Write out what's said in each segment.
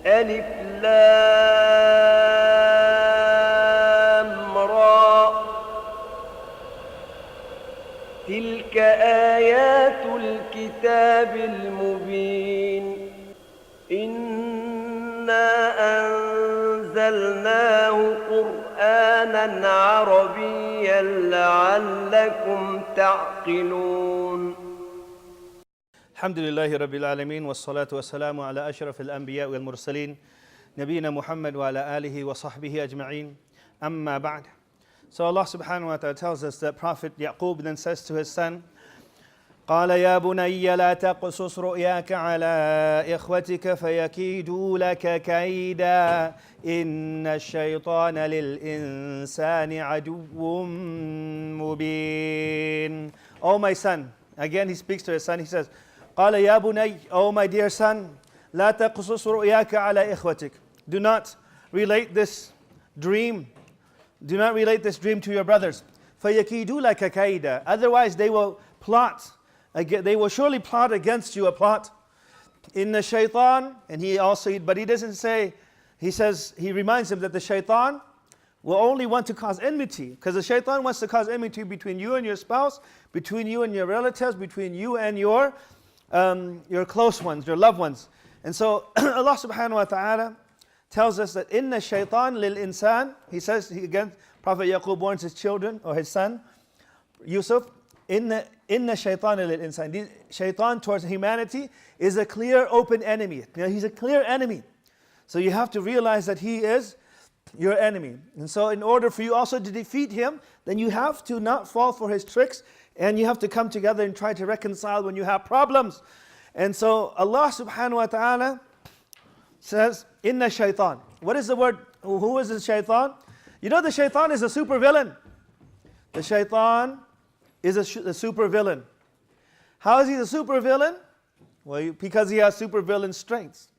ألف لام را تلك آيات الكتاب المبين إنا أنزلناه قرآنا عربيا لعلكم تعقلون. الحمد لله رب العالمين والصلاة والسلام على أشرف الأنبياء والمرسلين نبينا محمد وعلى آله وصحبه أجمعين أما بعد. So Allah subhanahu wa ta'ala tells us that Prophet Yaqub then says to his son, قال يا بني لا تقصص رؤياك على إخوتك فيكيدوا لك كيدا إن الشيطان للإنسان عدو مبين. Oh my son, again he speaks to his son, he says, قال يا بني, oh my dear son, لا تقصص رؤياك على إخوتك. Do not relate this dream. Do not relate this dream to your brothers. فَيَكِيدُوا لَكَ كَيْدًا. Otherwise they will plot. They will surely plot against you a plot. In the shaitan, and he also, but he doesn't say, he says, he reminds him that the shaitan will only want to cause enmity. Because the shaitan wants to cause enmity between you and your spouse, between you and your relatives, between you and your close ones, your loved ones. And so Allah subhanahu wa ta'ala tells us that inna shaitan lil insan, he says, again, Prophet Yaqub warns his children, or his son, Yusuf, inna shaitan lil insan. The shaitan towards humanity is a clear, open enemy. You know, he's a clear enemy. So you have to realize that he is your enemy. And so in order for you also to defeat him, then you have to not fall for his tricks, and you have to come together and try to reconcile when you have problems. And so Allah subhanahu wa ta'ala says, Inna shaitan. What is the word? Who is the shaitan? You know the shaitan is a super villain. The shaitan is a super villain. How is he the super villain? Well, because he has super villain strengths.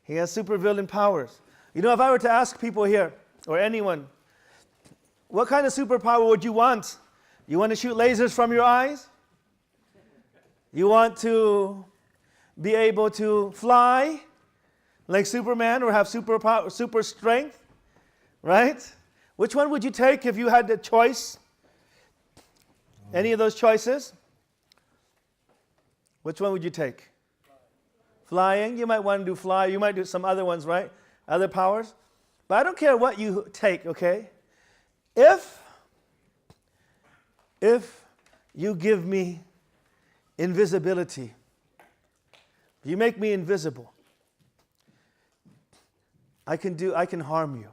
He has super villain powers. You know, if I were to ask people here, or anyone, what kind of superpower would you want? You want to shoot lasers from your eyes? You want to be able to fly like Superman, or have super strength, right? Which one would you take if you had the choice? Any of those choices? Which one would you take? Flying. You might want to do fly. You might do some other ones, right? Other powers. But I don't care what you take, okay? If you give me invisibility, you make me invisible, I can harm you.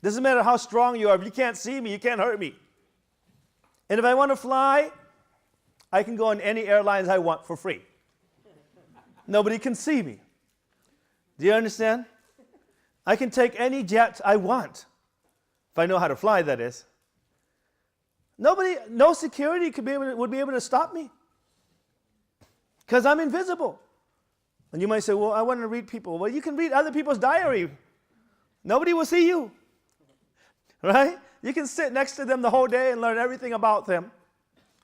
Doesn't matter how strong you are. If you can't see me, you can't hurt me. And if I want to fly, I can go on any airlines I want for free. Nobody can see me. Do you understand? I can take any jet I want. If I know how to fly, that is. No security would be able to stop me. Because I'm invisible. And you might say, well, I want to read people. Well, you can read other people's diary. Nobody will see you, right? You can sit next to them the whole day and learn everything about them,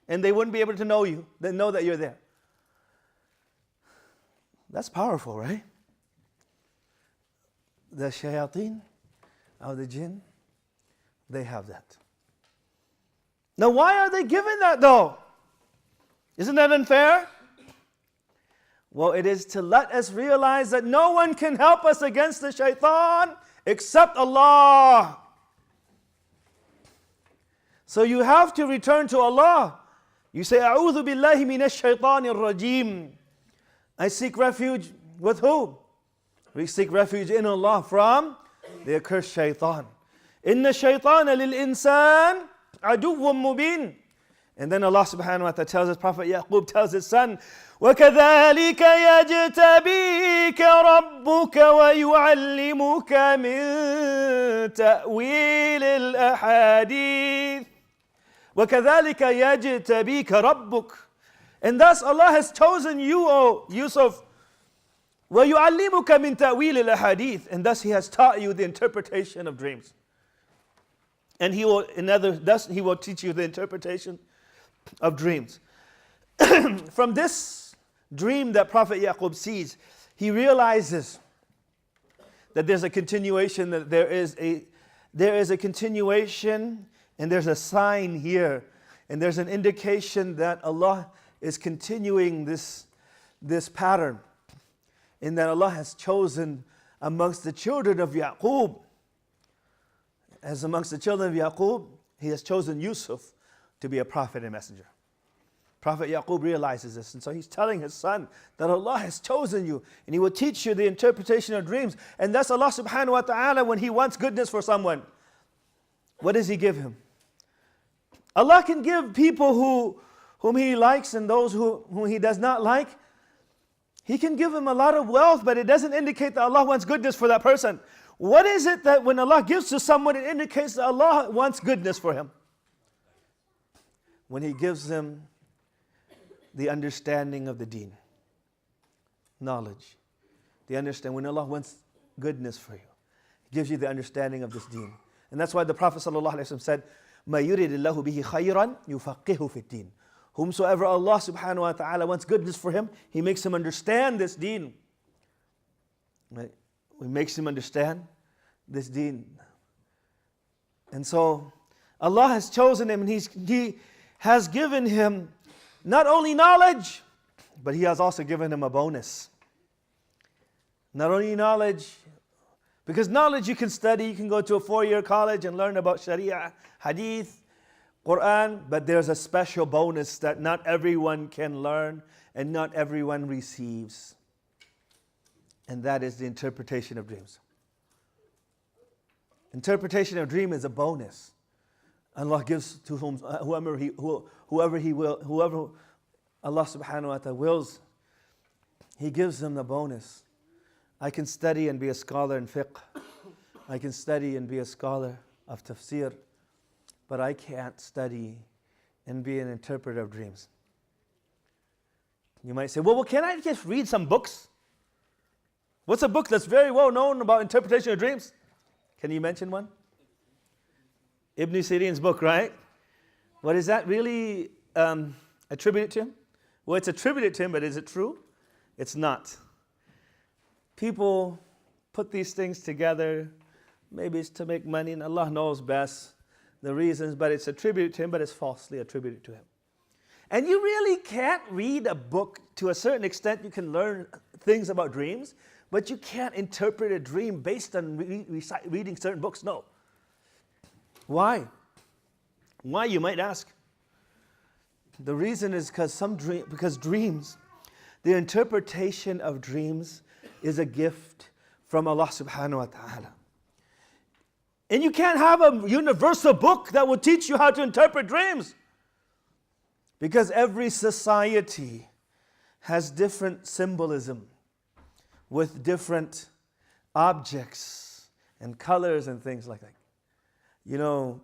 and they wouldn't be able to know you. They know that you're there. That's powerful, right? The shayateen, or the jinn, they have that. Now, why are they given that though? Isn't that unfair? Well, it is to let us realize that no one can help us against the shaitan except Allah. So you have to return to Allah. You say, A'udhu billahi minash shaitanir rajim. I seek refuge with who? We seek refuge in Allah from the accursed shaitan. Inna shaitana lil insan aduwwun mubin. And then Allah subhanahu wa ta'ala tells us, Prophet Yaqub tells his son, وَكَذَلِكَ يَجْتَبِيكَ رَبُّكَ وَيُعَلِّمُكَ مِن تَأْوِيلِ الْأَحَادِيثِ وَكَذَلِكَ يَجْتَبِيكَ رَبُّكَ. And thus Allah has chosen you, O Yusuf. وَيُعَلِّمُكَ مِن تَأْوِيلِ الْأَحَادِيثِ. And thus He has taught you the interpretation of dreams. And thus He will teach you the interpretation of dreams. From this dream that Prophet Yaqub sees, he realizes that there's a continuation, that there is a continuation, and there's a sign here, and there's an indication that Allah is continuing this pattern, in that Allah has chosen amongst the children of Yaqub, as amongst the children of Yaqub, He has chosen Yusuf to be a prophet and messenger. Prophet Yaqub realizes this, and so he's telling his son that Allah has chosen you, and He will teach you the interpretation of dreams. And that's Allah subhanahu wa ta'ala, when He wants goodness for someone, what does He give him? Allah can give people whom He likes and those whom He does not like. He can give them a lot of wealth, but it doesn't indicate that Allah wants goodness for that person. What is it that when Allah gives to someone, it indicates that Allah wants goodness for him? When He gives them the understanding of the deen, knowledge, the understand. When Allah wants goodness for you, He gives you the understanding of this deen. And that's why the Prophet ﷺ said, مَا يُرِدِ اللَّهُ بِهِ خَيْرًا يُفَقِّهُ فِي الدِّينِ. Whomsoever Allah subhanahu wa ta'ala wants goodness for him, He makes him understand this deen. Right? He makes him understand this deen. And so Allah has chosen him, and He has given him not only knowledge, but He has also given him a bonus. Not only knowledge, because knowledge you can study, you can go to a 4-year college and learn about Sharia, Hadith, Qur'an, but there's a special bonus that not everyone can learn and not everyone receives. And that is the interpretation of dreams. Interpretation of dream is a bonus. Allah gives to whoever Allah subhanahu wa ta'ala wills, He gives them the bonus. I can study and be a scholar in fiqh. I can study and be a scholar of tafsir, but I can't study and be an interpreter of dreams. You might say, well, can I just read some books? What's a book that's very well known about interpretation of dreams? Can you mention one? Ibn Sirin's book, right? What is that really attributed to him? Well, it's attributed to him, but is it true? It's not. People put these things together. Maybe it's to make money, and Allah knows best the reasons, but it's attributed to him, but it's falsely attributed to him. And you really can't read a book. To a certain extent, you can learn things about dreams, but you can't interpret a dream based on reading certain books. No. Why? Why, you might ask? The reason is because dreams, the interpretation of dreams is a gift from Allah subhanahu wa ta'ala. And you can't have a universal book that will teach you how to interpret dreams. Because every society has different symbolism with different objects and colors and things like that. You know,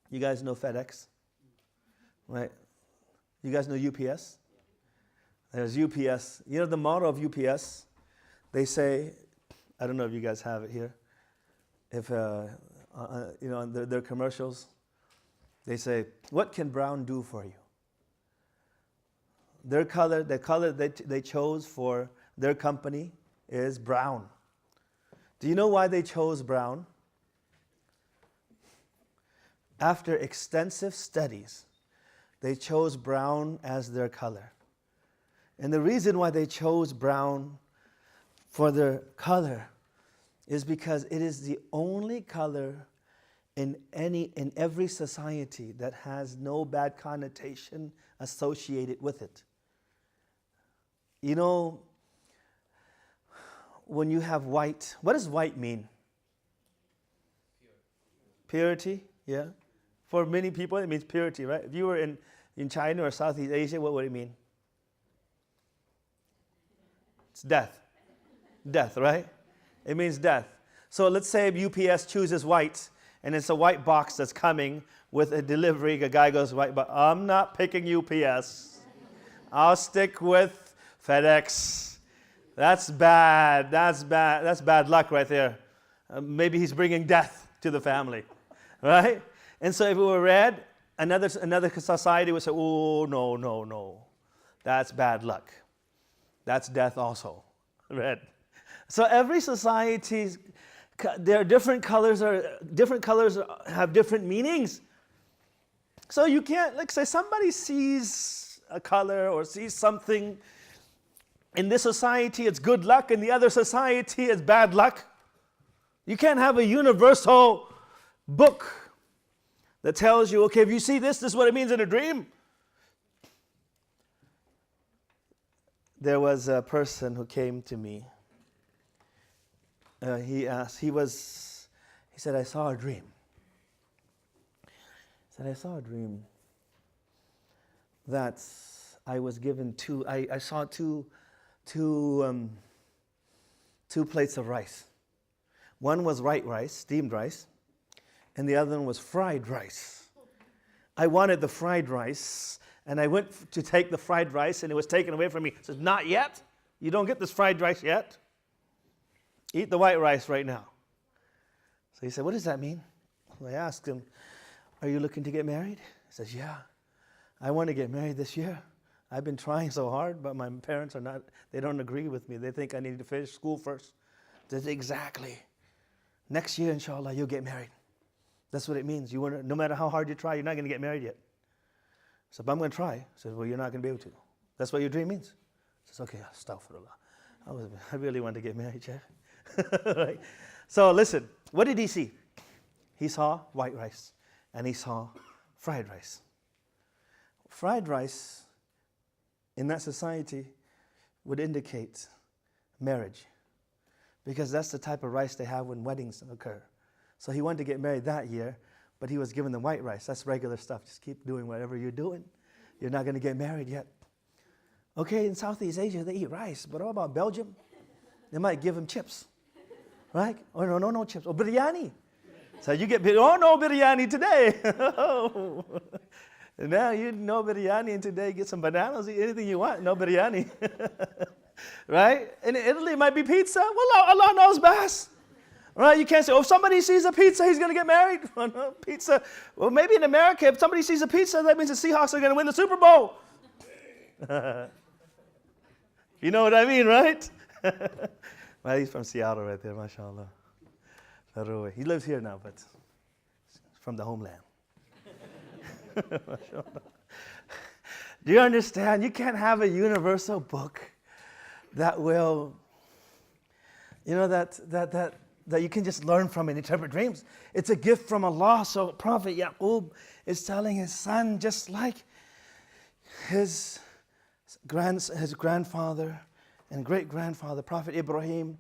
you guys know FedEx, right? You guys know UPS? There's UPS. You know the motto of UPS? They say, I don't know if you guys have it here. If, you know, on their commercials, they say, what can brown do for you? The color that they chose for their company is brown. Do you know why they chose brown? After extensive studies, they chose brown as their color. And the reason why they chose brown for their color is because it is the only color in every society that has no bad connotation associated with it. You know, when you have white, what does white mean? Purity, yeah. For many people, it means purity, right? If you were in China or Southeast Asia, what would it mean? It's death. Death, right? It means death. So let's say UPS chooses white, and it's a white box that's coming with a delivery. A guy goes, white, but I'm not picking UPS. I'll stick with FedEx. That's bad. That's bad. That's bad luck right there. Maybe he's bringing death to the family, right? And so if it were red, another society would say, oh, no. That's bad luck. That's death also, red. So every society, there are different colors, have different meanings. So you can't, like say somebody sees a color or sees something, in this society it's good luck, in the other society it's bad luck. You can't have a universal book that tells you, okay, if you see this, this is what it means in a dream. There was a person who came to me. He said, I saw a dream. He said, I saw a dream that I was given I saw two plates of rice. One was white rice, steamed rice, and the other one was fried rice. I wanted the fried rice, and I went to take the fried rice, and it was taken away from me. He says, not yet. You don't get this fried rice yet. Eat the white rice right now. So he said, what does that mean? So I asked him, are you looking to get married? He says, yeah, I want to get married this year. I've been trying so hard, but my parents they don't agree with me. They think I need to finish school first. I said, exactly. Next year, inshallah, you'll get married. That's what it means. No matter how hard you try, you're not going to get married yet. So, but I'm going to try. I said, well, you're not going to be able to. That's what your dream means. I said, okay, astaghfirullah. I really want to get married, Sheikh. Right? So listen, what did he see? He saw white rice and he saw fried rice. Fried rice in that society would indicate marriage, because that's the type of rice they have when weddings occur. So he wanted to get married that year, but he was given the white rice. That's regular stuff. Just keep doing whatever you're doing. You're not going to get married yet. Okay, in Southeast Asia, they eat rice. But what about Belgium? They might give him chips, right? Oh, no chips. Or biryani. So you get, oh, no biryani today. Now you know biryani, and today get some bananas, eat anything you want, no biryani. Right? In Italy, it might be pizza. Well, Allah knows best. Right? You can't say, oh, if somebody sees a pizza, he's going to get married. Well, no, pizza. Well, maybe in America, if somebody sees a pizza, that means the Seahawks are going to win the Super Bowl. You know what I mean, right? Well, he's from Seattle right there, mashallah. He lives here now, but from the homeland. Do you understand? You can't have a universal book that will, that you can just learn from and interpret dreams. It's a gift from Allah. So Prophet Yaqub is telling his son, just like his grandfather and great-grandfather, Prophet Ibrahim,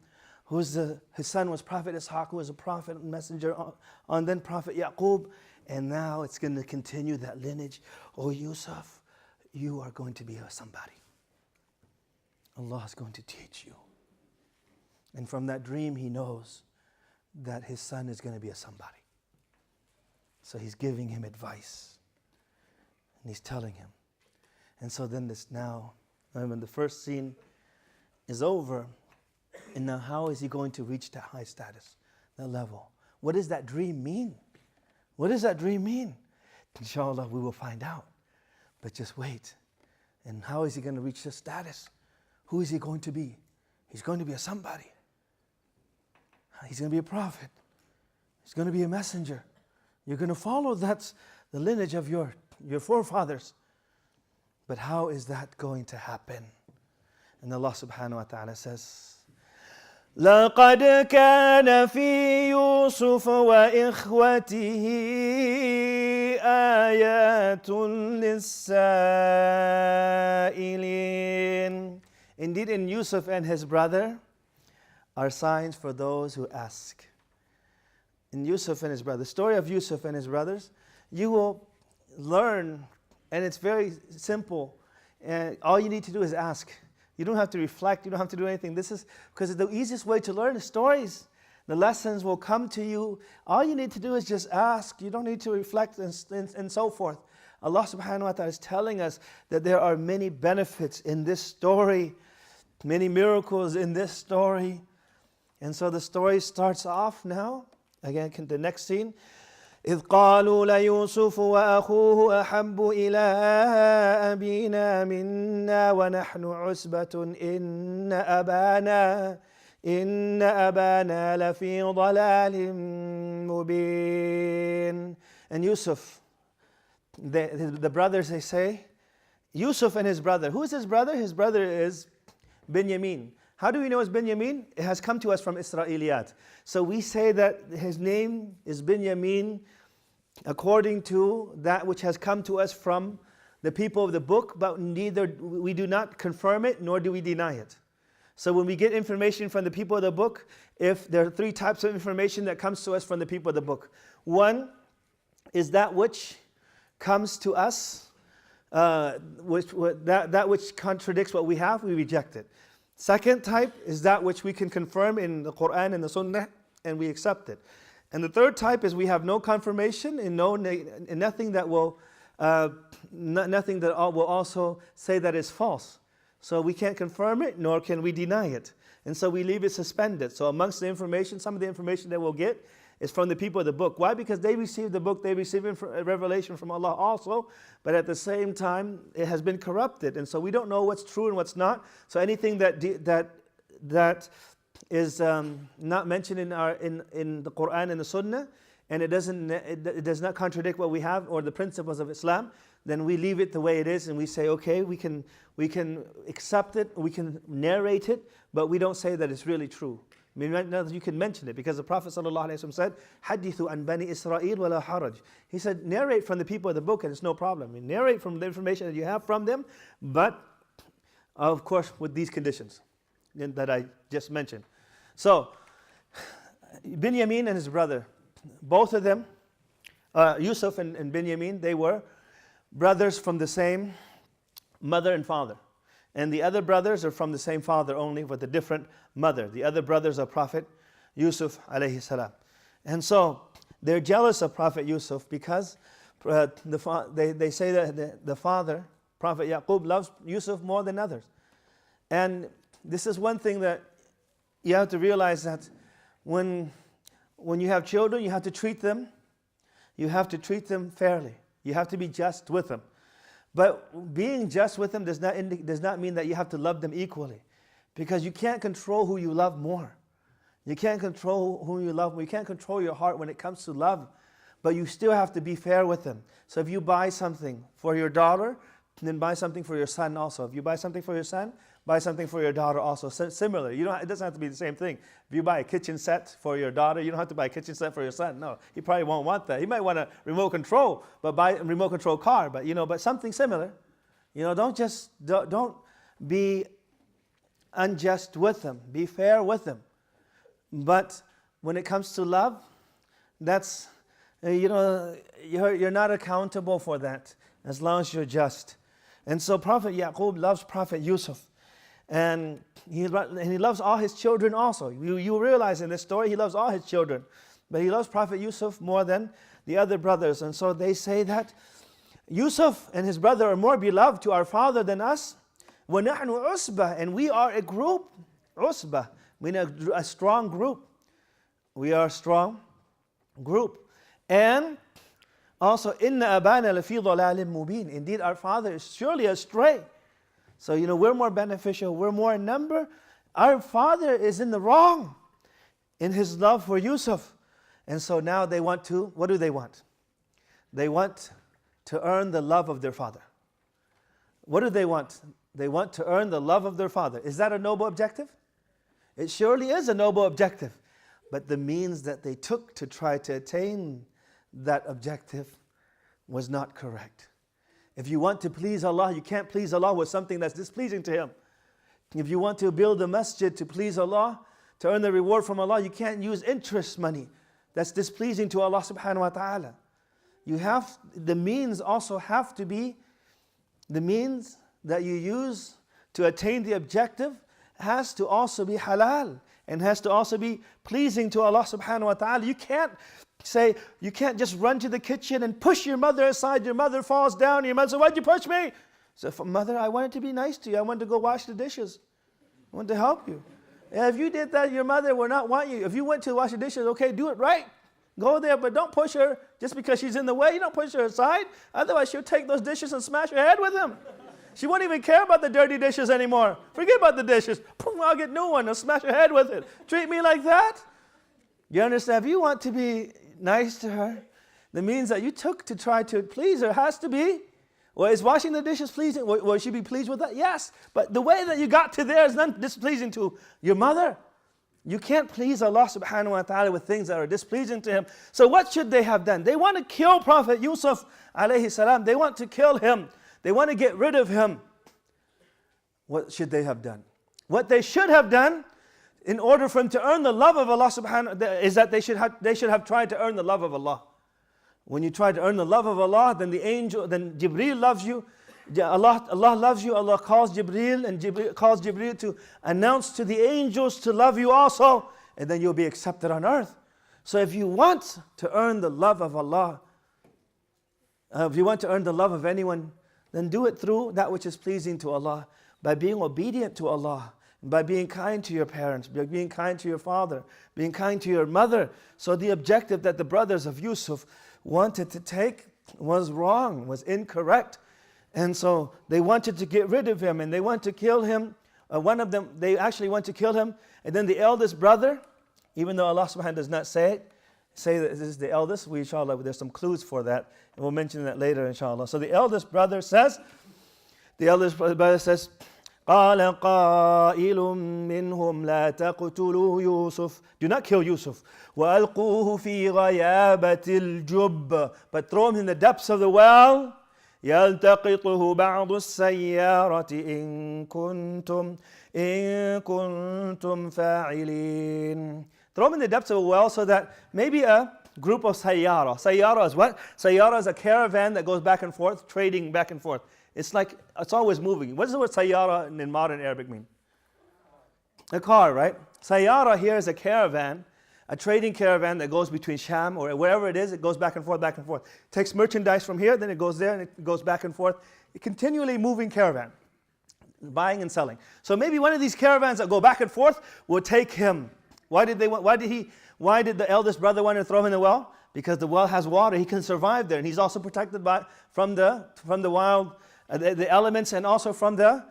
his son was Prophet Ishaq, who was a prophet and messenger, and then Prophet Yaqub, and now it's going to continue that lineage. Oh, Yusuf, you are going to be somebody. Allah is going to teach you. And from that dream, he knows that his son is going to be a somebody. So he's giving him advice. And he's telling him. And so then when the first scene is over, and now how is he going to reach that high status, that level? What does that dream mean? What does that dream mean? Inshallah, we will find out. But just wait. And how is he going to reach this status? Who is he going to be? He's going to be a somebody. He's going to be a prophet. He's going to be a messenger. You're going to follow the lineage of your forefathers. But how is that going to happen? And Allah subhanahu wa ta'ala says, لَقَدْ كَانَ فِي يُوسُفَ وَإِخْوَتِهِ آيَاتٌ لِلسَّائِلِينَ. Indeed, in Yusuf and his brother are signs for those who ask. In Yusuf and his brother, the story of Yusuf and his brothers, you will learn, and it's very simple. And all you need to do is ask. You don't have to reflect. You don't have to do anything. This is because the easiest way to learn is stories. The lessons will come to you. All you need to do is just ask. You don't need to reflect and so forth. Allah subhanahu wa ta'ala is telling us that there are many benefits in this story, many miracles in this story. And so the story starts off now. Again, the next scene. إذ قالوا ليوسف وأخوه أحب إلى أبينا منا ونحن عصبة إن أبانا إن أبانا لفي ضلال مبين. And Yusuf, the brothers, they say, Yusuf and his brother. Who is his brother? His brother is Binyamin. How do we know it's Binyamin? It has come to us from Israeliyat. So we say that his name is Binyamin according to that which has come to us from the people of the book, but neither we do not confirm it nor do we deny it. So when we get information from the people of the book, if there are three types of information that comes to us from the people of the book. One is that which comes to us, that which contradicts what we have, we reject it. Second type is that which we can confirm in the Qur'an and the Sunnah, and we accept it. And the third type is we have no confirmation and nothing that will also say that it's false. So we can't confirm it, nor can we deny it. And so we leave it suspended. So amongst the information, some of the information that we'll get is from the people of the book. Why? Because they received the book, they received revelation from Allah also, but at the same time, it has been corrupted. And so we don't know what's true and what's not. So anything that is not mentioned in the Qur'an and the Sunnah, and it does not contradict what we have or the principles of Islam, then we leave it the way it is and we say, okay, we can accept it, we can narrate it, but we don't say that it's really true. I mean, right now you can mention it because the Prophet ﷺ said, "Hadithu an bani Israel wala haraj." He said, narrate from the people of the book and it's no problem. I mean, narrate from the information that you have from them, but of course with these conditions that I just mentioned. So, Binyamin and his brother, both of them, Yusuf and Binyamin, they were brothers from the same mother and father. And the other brothers are from the same father only with a different mother. The other brothers are Prophet Yusuf alayhi salam. And so they're jealous of Prophet Yusuf because they say that the father, Prophet Yaqub, loves Yusuf more than others. And this is one thing that you have to realize, that when you have children, you have to treat them fairly. You have to be just with them. But being just with them does not mean that you have to love them equally. Because you can't control who you love more. You can't control who you love more. You can't control your heart when it comes to love. But you still have to be fair with them. So if you buy something for your daughter, then buy something for your son also. If you buy something for your son, buy something for your daughter also. Similar, it doesn't have to be the same thing. If you buy a kitchen set for your daughter, you don't have to buy a kitchen set for your son. No, he probably won't want that. He might want a remote control, but buy a remote control car. But something similar. Don't be unjust with them. Be fair with them. But when it comes to love, that's you're not accountable for that as long as you're just. And so Prophet Yaqub loves Prophet Yusuf. And he loves all his children also. You realize in this story, he loves all his children. But he loves Prophet Yusuf more than the other brothers. And so they say that Yusuf and his brother are more beloved to our father than us. وَنَحْنُ عُصْبَةٌ, and we are a group. عُصْبَةٌ, meaning a strong group. We are a strong group. And also, إِنَّ أَبَانَ لَفِي ضَلَالٍ مُبِينٍ, indeed our father is surely astray. So, we're more beneficial, we're more in number. Our father is in the wrong in his love for Yusuf. And so now they want to, what do they want? They want to earn the love of their father. What do they want? They want to earn the love of their father. Is that a noble objective? It surely is a noble objective. But the means that they took to try to attain that objective was not correct. If you want to please Allah, you can't please Allah with something that's displeasing to Him. If you want to build a masjid to please Allah, to earn the reward from Allah, you can't use interest money that's displeasing to Allah subhanahu wa ta'ala. The means also have to be, the means that you use to attain the objective has to also be halal and has to also be pleasing to Allah subhanahu wa ta'ala. You can't just run to the kitchen and push your mother aside. Your mother falls down and your mother says, "Why'd you push me?" So, "Mother, I wanted to be nice to you. I wanted to go wash the dishes. I wanted to help you." And if you did that, your mother will not want you. If you went to wash the dishes, okay, do it right. Go there, but don't push her just because she's in the way. You don't push her aside. Otherwise, she'll take those dishes and smash your head with them. She won't even care about the dirty dishes anymore. Forget about the dishes. Boom, I'll get new one. I'll smash her head with it. Treat me like that? You understand? If you want to be nice to her, the means that you took to try to please her has to be, well, is washing the dishes pleasing? Will she be pleased with that? Yes. But the way that you got to there is not displeasing to your mother. You can't please Allah subhanahu wa ta'ala with things that are displeasing to Him. So what should they have done? They want to kill Prophet Yusuf alayhi salam. They want to kill him. They want to get rid of him. What should they have done? What they should have done in order for him to earn the love of Allah subhanahu wa ta'ala is that they should have tried to earn the love of Allah. When you try to earn the love of Allah, then Jibreel loves you. Allah loves you. Allah calls Jibreel, and Jibreel calls Jibreel to announce to the angels to love you also, and then you'll be accepted on earth. So if you want to earn the love of Allah, if you want to earn the love of anyone, then do it through that which is pleasing to Allah, by being obedient to Allah, by being kind to your parents, by being kind to your father, being kind to your mother. So the objective that the brothers of Yusuf wanted to take was wrong, was incorrect. And so they wanted to get rid of him, and they want to kill him. One of them, they actually want to kill him. And then the eldest brother, even though Allah subhanahu wa ta'ala does not say that this is the eldest, inshallah, there's some clues for that. And we'll mention that later, inshallah. So the eldest brother says, قال قائل منهم لا تقتلوا يوسف. Do not kill Yusuf. وألقوه في غيابة الجب. But throw him in the depths of the well. يلتقطه بعض السيارة إن كنتم فاعلين. Throw him in the depths of a well so that maybe a group of sayyara. Sayyara is what? Sayyara is a caravan that goes back and forth, trading back and forth. It's like, it's always moving. What does the word sayyara in modern Arabic mean? A car, right? Sayyara here is a caravan, a trading caravan that goes between Sham or wherever it is. It goes back and forth, back and forth. It takes merchandise from here, then it goes there, and it goes back and forth. A continually moving caravan, buying and selling. So maybe one of these caravans that go back and forth will take him. Why did the eldest brother want to throw him in the well? Because the well has water. He can survive there, and he's also protected from the wild, the elements, and also from the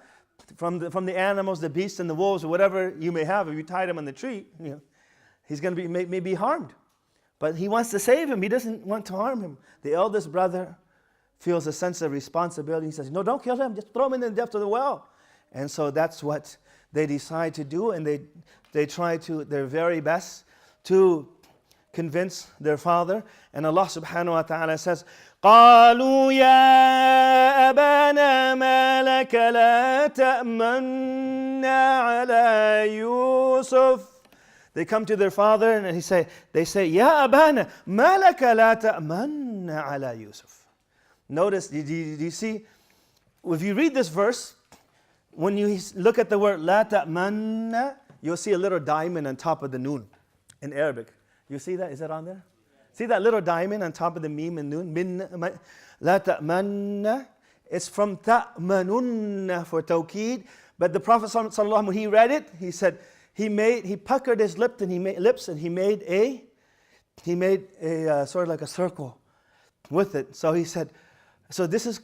animals, the beasts and the wolves, or whatever you may have. If you tied him on the tree, he's going to may be harmed. But he wants to save him. He doesn't want to harm him. The eldest brother feels a sense of responsibility. He says, no, don't kill him. Just throw him in the depth of the well. And so that's what they decide to do, and they try to their very best to convince their father. And Allah subhanahu wa ta'ala says, قالوا يا أبانا ما لك لا تأمنا على يوسف. They come to their father and they say, يا أبانا ما لك لا تأمنا على يوسف. Notice, do you see, if you read this verse, when you look at the word لا تأمنا, you'll see a little diamond on top of the noon in Arabic. You see that? Is that on there? See that little diamond on top of the meme and noon? لا تأمنا. It's from تأمنن for tawqeed. But the Prophet sallallahu alaihi wasallam, when he read it, he said, he puckered his lips and he made a sort of like a circle with it. So he said, so this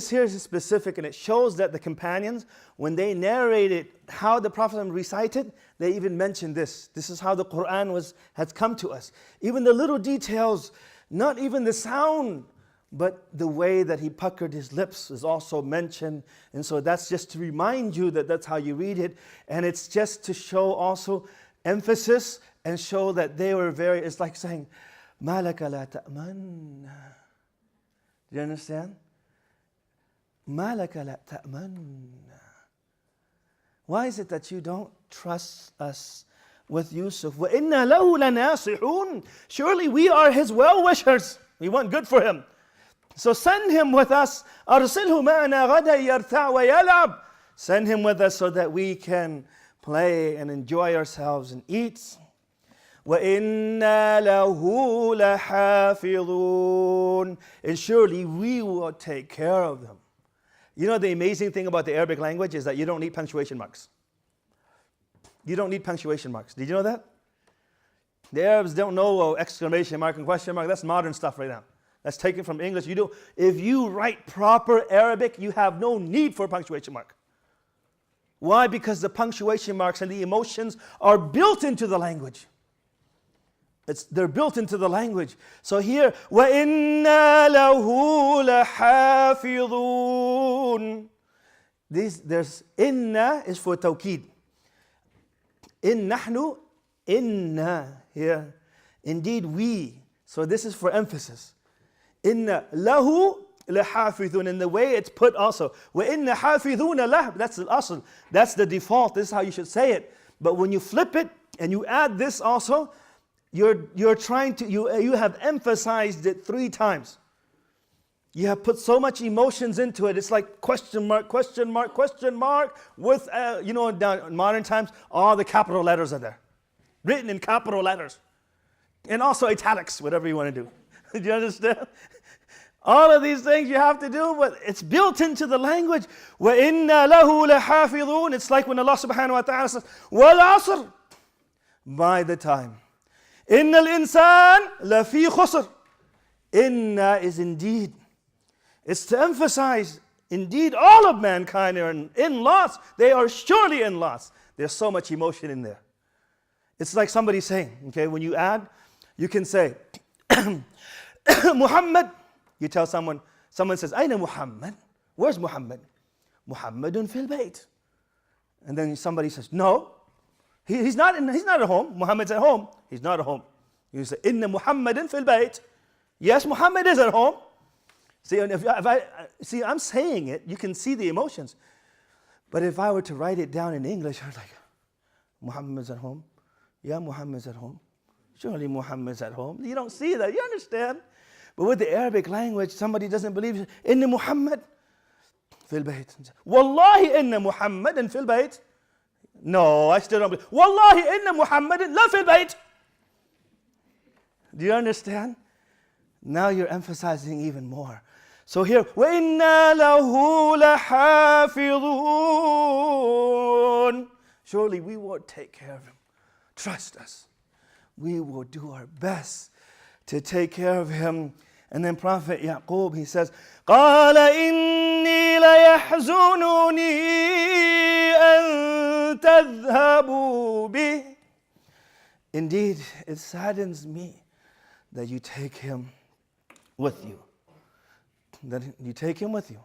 here is specific, and it shows that the companions, when they narrated how the Prophet recited, they even mentioned this. This is how the Qur'an has come to us. Even the little details, not even the sound, but the way that he puckered his lips is also mentioned. And so that's just to remind you that that's how you read it. And it's just to show also emphasis and show that they were it's like saying, مَا لَكَ لَا تَأْمَنَّ. Do you understand? مَا لَكَ لَا تَأْمَنَّ. Why is it that you don't trust us with Yusuf? وَإِنَّا لَهُ لَنَاصِحُونَ. Surely we are his well-wishers. We want good for him. So send him with us. أَرْسِلْهُ مَعَنَا غَدًا يَرْتَعْ وَيَلْعَبْ. Send him with us so that we can play and enjoy ourselves and eat. وَإِنَّا لَهُ لَحَافِظُونَ. And surely we will take care of them. You know the amazing thing about the Arabic language is that you don't need punctuation marks. You don't need punctuation marks. Did you know that? The Arabs don't know exclamation mark and question mark. That's modern stuff right now. That's taken from English. If you write proper Arabic, you have no need for a punctuation mark. Why? Because the punctuation marks and the emotions are built into the language. They're built into the language. So here, وَإِنَّا لَهُ لَحَافِظُونَ. There's inna is for tawkid. In nahnu, inna here. Indeed we. So this is for emphasis. Inna lahu lahafidhun. In the way it's put also. Wa inna hafidhuna lah. That's the asl. That's the default. This is how you should say it. But when you flip it and you add this also, you're trying to, you have emphasized it 3 times. You have put so much emotions into it. It's like question mark, question mark, question mark. With, in modern times, all the capital letters are there. Written in capital letters. And also italics, whatever you want to do. Do you understand? All of these things you have to do, but it's built into the language. وَإِنَّا لَهُ لَحَافِظُونَ. It's like when Allah subhanahu wa ta'ala says, وَالْعَصْرِ. By the time. إِنَّ الْإِنسَانَ لَفِي خُسْرٍ. Inna is indeed. It's to emphasize, indeed, all of mankind are in loss. They are surely in loss. There's so much emotion in there. It's like somebody saying, okay, when you add, you can say, Muhammad. You tell someone says, Aina Muhammad? Where's Muhammad? Muhammadun fil bayt. And then somebody says, no, he's not at home. Muhammad's at home. He's not at home. You say, Inna Muhammadun fil bayt. Yes, Muhammad is at home. See, I'm saying it, you can see the emotions. But if I were to write it down in English, I was like, Muhammad's at home. Yeah, Muhammad's at home. Surely Muhammad's at home. You don't see that, you understand? But with the Arabic language, somebody doesn't believe, Inna Muhammad fil bayt. Wallahi inna Muhammadan fil bayt. No, I still don't believe. Wallahi inna Muhammadan la fil bayt. Do you understand? Now you're emphasizing even more. So here, وَإِنَّا لَهُ لَحَافِظُونَ. Surely we will take care of him. Trust us. We will do our best to take care of him. And then Prophet Yaqub, he says, قَالَ إِنِّي لَيَحْزُنُنِي أَن تَذْهَبُوا بِهِ. Indeed, it saddens me that you take him with you. That you take him with you.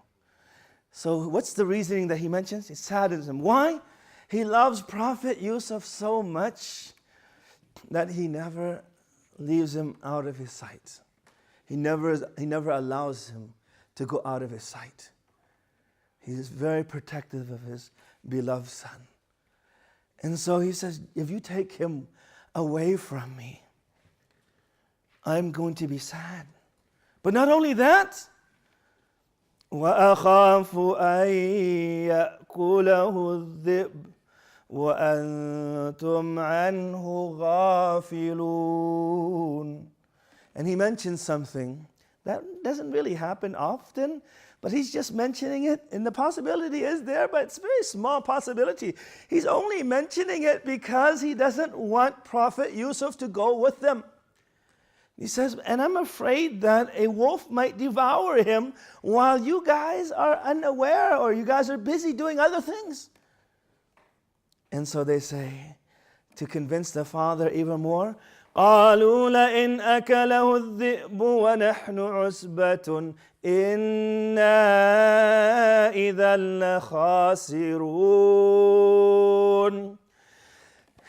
So what's the reasoning that he mentions? It saddens him. Why? He loves Prophet Yusuf so much that he never leaves him out of his sight. He never allows him to go out of his sight. He is very protective of his beloved son. And so he says, if you take him away from me, I'm going to be sad. But not only that, وَأَخَافُ أَن يَأْكُلَهُ الذِّئْبُ وَأَنْتُمْ عَنْهُ غَافِلُونَ. And he mentions something that doesn't really happen often, but he's just mentioning it, and the possibility is there, but it's a very small possibility. He's only mentioning it because he doesn't want Prophet Yusuf to go with them. He says, and I'm afraid that a wolf might devour him while you guys are unaware or you guys are busy doing other things. And so they say, to convince the father even more, قَالُوا لَإِنْ أَكَلَهُ الذِّئْبُ وَنَحْنُ عُصْبَةٌ إِنَّا إِذًا لَخَاسِرُونَ.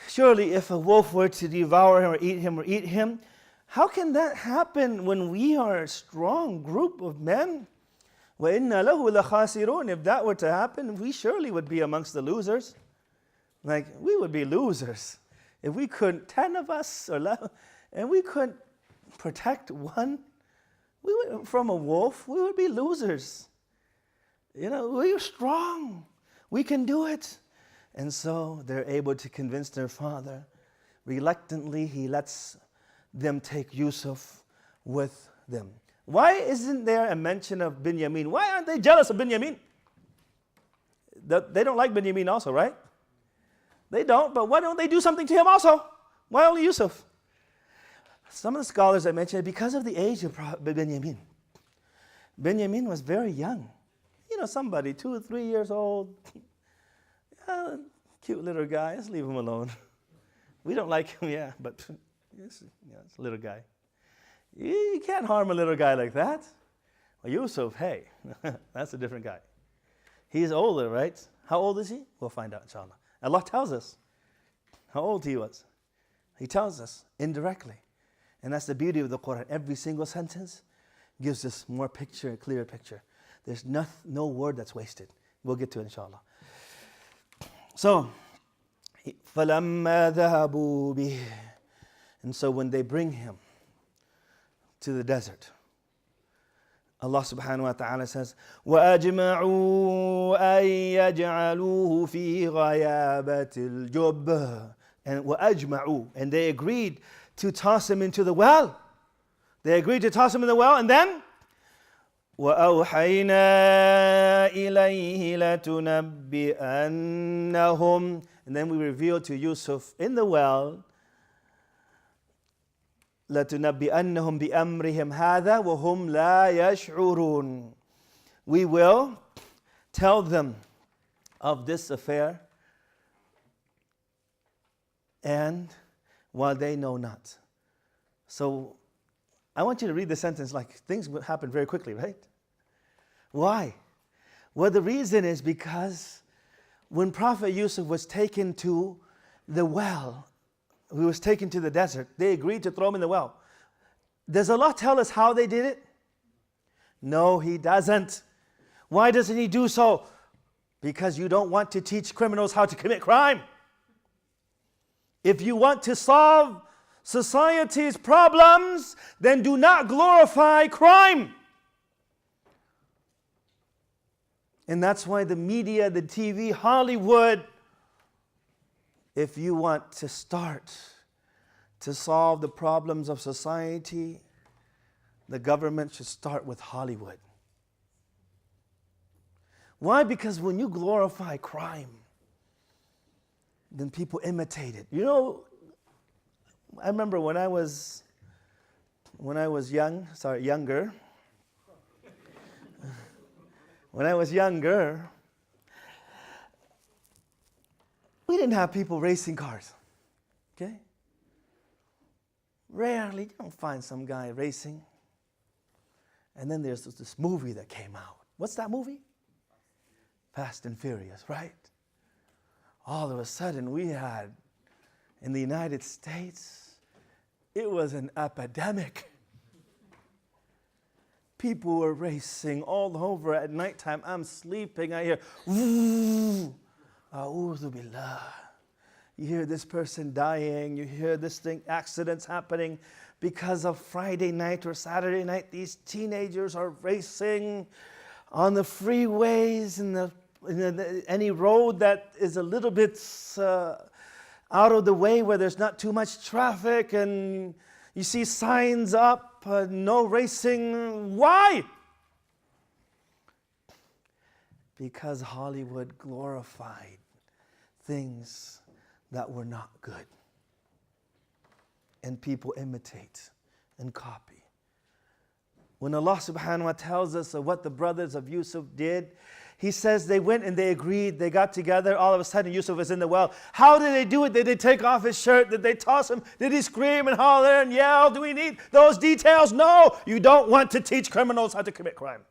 Surely if a wolf were to devour him or eat him, how can that happen when we are a strong group of men? وَإِنَّا لَهُ لَخَاسِرُونَ. If that were to happen, we surely would be amongst the losers. Like, we would be losers. If we couldn't, 10 of us, and we couldn't protect one from a wolf, we would be losers. We're strong. We can do it. And so they're able to convince their father. Reluctantly, he lets them take Yusuf with them. Why isn't there a mention of Binyamin? Why aren't they jealous of Binyamin? They don't like Binyamin also, right? They don't, but why don't they do something to him also? Why only Yusuf? Some of the scholars I mentioned, because of the age of Benjamin. Benjamin was very young. Somebody 2 or 3 years old. Cute little guy, let's leave him alone. We don't like him, yeah, but it's a little guy. You can't harm a little guy like that. Well, Yusuf, hey, that's a different guy. He's older, right? How old is he? We'll find out, inshallah. Allah tells us how old he was. He tells us indirectly. And that's the beauty of the Qur'an. Every single sentence gives us more picture, a clearer picture. There's no word that's wasted. We'll get to it, inshallah. So, فَلَمَّا ذَهَبُوا بِهِ. And so when they bring him to the desert, Allah subhanahu wa ta'ala says, وَأَجْمَعُوا أَن يَجْعَلُوهُ فِي غَيَابَةِ الْجُبِّ. And وَأَجْمَعُوا. And they agreed to toss him into the well. They agreed to toss him in the well, and then وَأَوْحَيْنَا إِلَيْهِ لَتُنَبِّئَنَّهُمْ. And then we revealed to Yusuf in the well, لَتُنَبِّئَنَّهُمْ بِأَمْرِهِمْ هَذَا وَهُمْ لَا يَشْعُرُونَ. We will tell them of this affair, and while they know not. So I want you to read the sentence like things will happen very quickly, right? Why? Well, the reason is because when Prophet Yusuf was taken to the well, he was taken to the desert, they agreed to throw him in the well. Does Allah tell us how they did it? No, He doesn't. Why doesn't He do so? Because you don't want to teach criminals how to commit crime. If you want to solve society's problems, then do not glorify crime. And that's why the media, the TV, Hollywood, if you want to start to solve the problems of society, the government should start with Hollywood. Why? Because when you glorify crime, then people imitate it. I remember when I was younger. When I was younger, we didn't have people racing cars. Okay? Rarely, you don't find some guy racing. And then there's this movie that came out. What's that movie? Fast and Furious, right? All of a sudden we had, in the United States, it was an epidemic. People were racing all over at nighttime. I'm sleeping, I hear, woo, a'udhu billah. You hear this person dying, you hear this thing, accidents happening because of Friday night or Saturday night. These teenagers are racing on the freeways, in any road that is a little bit out of the way where there's not too much traffic, and you see signs up, no racing. Why? Because Hollywood glorified things that were not good. And people imitate and copy. When Allah subhanahu wa ta'ala tells us of what the brothers of Yusuf did, He says they went and they agreed, they got together, all of a sudden Yusuf was in the well. How did they do it? Did they take off his shirt? Did they toss him? Did he scream and holler and yell? Do we need those details? No, you don't want to teach criminals how to commit crime.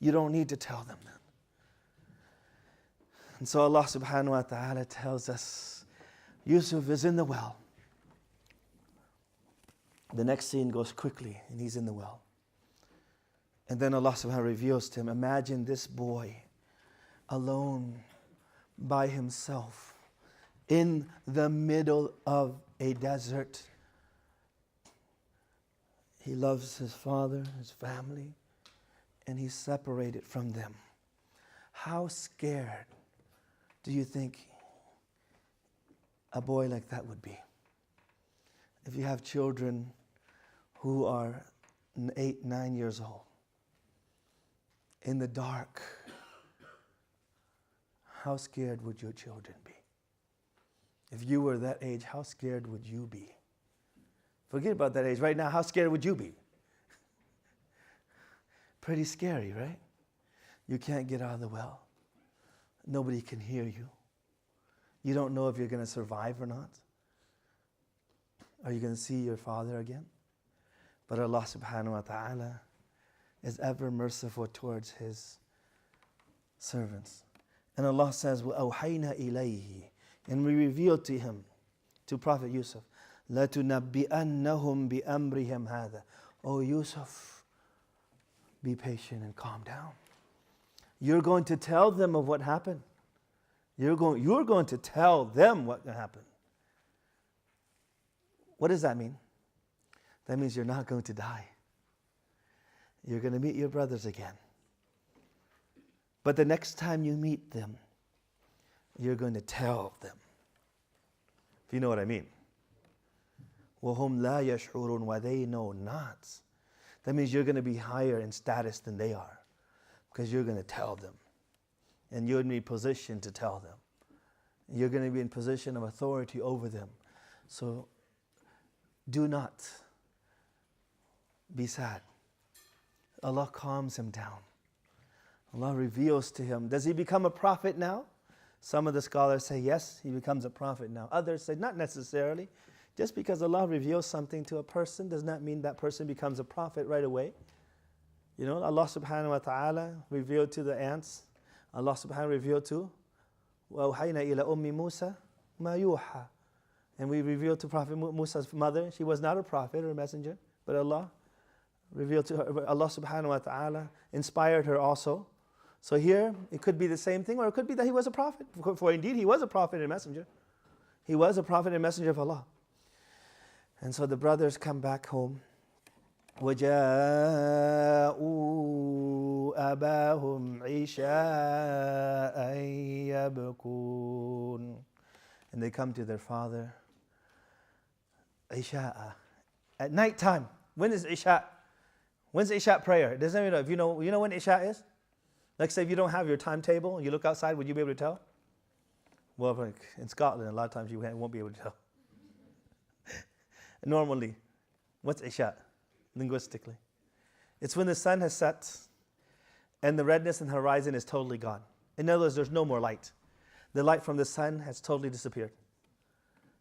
You don't need to tell them that. And so Allah subhanahu wa ta'ala tells us, Yusuf is in the well. The next scene goes quickly and he's in the well. And then Allah subhanahu wa ta'ala reveals to him, imagine this boy alone by himself in the middle of a desert. He loves his father, his family, and he's separated from them. How scared do you think a boy like that would be? If you have children who are 8, 9 years old, in the dark, how scared would your children be? If you were that age, how scared would you be? Forget about that age. Right now, how scared would you be? Pretty scary, right? You can't get out of the well. Nobody can hear you. You don't know if you're going to survive or not. Are you going to see your father again? But Allah subhanahu wa ta'ala is ever merciful towards His servants. And Allah says, وَأَوْحَيْنَا إِلَيْهِ, and we revealed to him, to Prophet Yusuf, لَتُنَبِّئَنَّهُمْ بِأَمْرِهِمْ هَذَا. Oh Yusuf, be patient and calm down. You're going to tell them of what happened. You're going to tell them what happened. What does that mean? That means you're not going to die. You're going to meet your brothers again. But the next time you meet them, you're going to tell them. If you know what I mean. وَهُمْ لَا يَشْعُرُونَ, why they know not. That means you're going to be higher in status than they are. Because you're going to tell them. And you're going to be positioned to tell them. You're going to be in position of authority over them. So do not be sad. Allah calms him down. Allah reveals to him. Does he become a prophet now? Some of the scholars say yes, he becomes a prophet now. Others say not necessarily. Just because Allah reveals something to a person does not mean that person becomes a prophet right away. You know, Allah subhanahu wa ta'ala revealed to the ants. Allah subhanahu wa ta'ala revealed to وَأَوْحَيْنَا إِلَى أُمِّ مُوسَى مَا يُوحَى. And we revealed to Prophet Musa's mother. She was not a prophet or a messenger, but Allah revealed to her. Allah subhanahu wa ta'ala inspired her also. So here, it could be the same thing, or it could be that he was a prophet. For indeed, he was a prophet and messenger. He was a prophet and messenger of Allah. And so the brothers come back home. وَجَاءُوا أَبَاهُمْ عِشَاءً يَبْكُونَ. And they come to their father. Isha. At night time. When is Isha? When's Isha prayer? Does anyone know? If you know when Isha is? Like say if you don't have your timetable and you look outside, would you be able to tell? Well, like in Scotland, a lot of times you won't be able to tell. Normally, what's Isha? Linguistically. It's when the sun has set and the redness in the horizon is totally gone. In other words, there's no more light. The light from the sun has totally disappeared.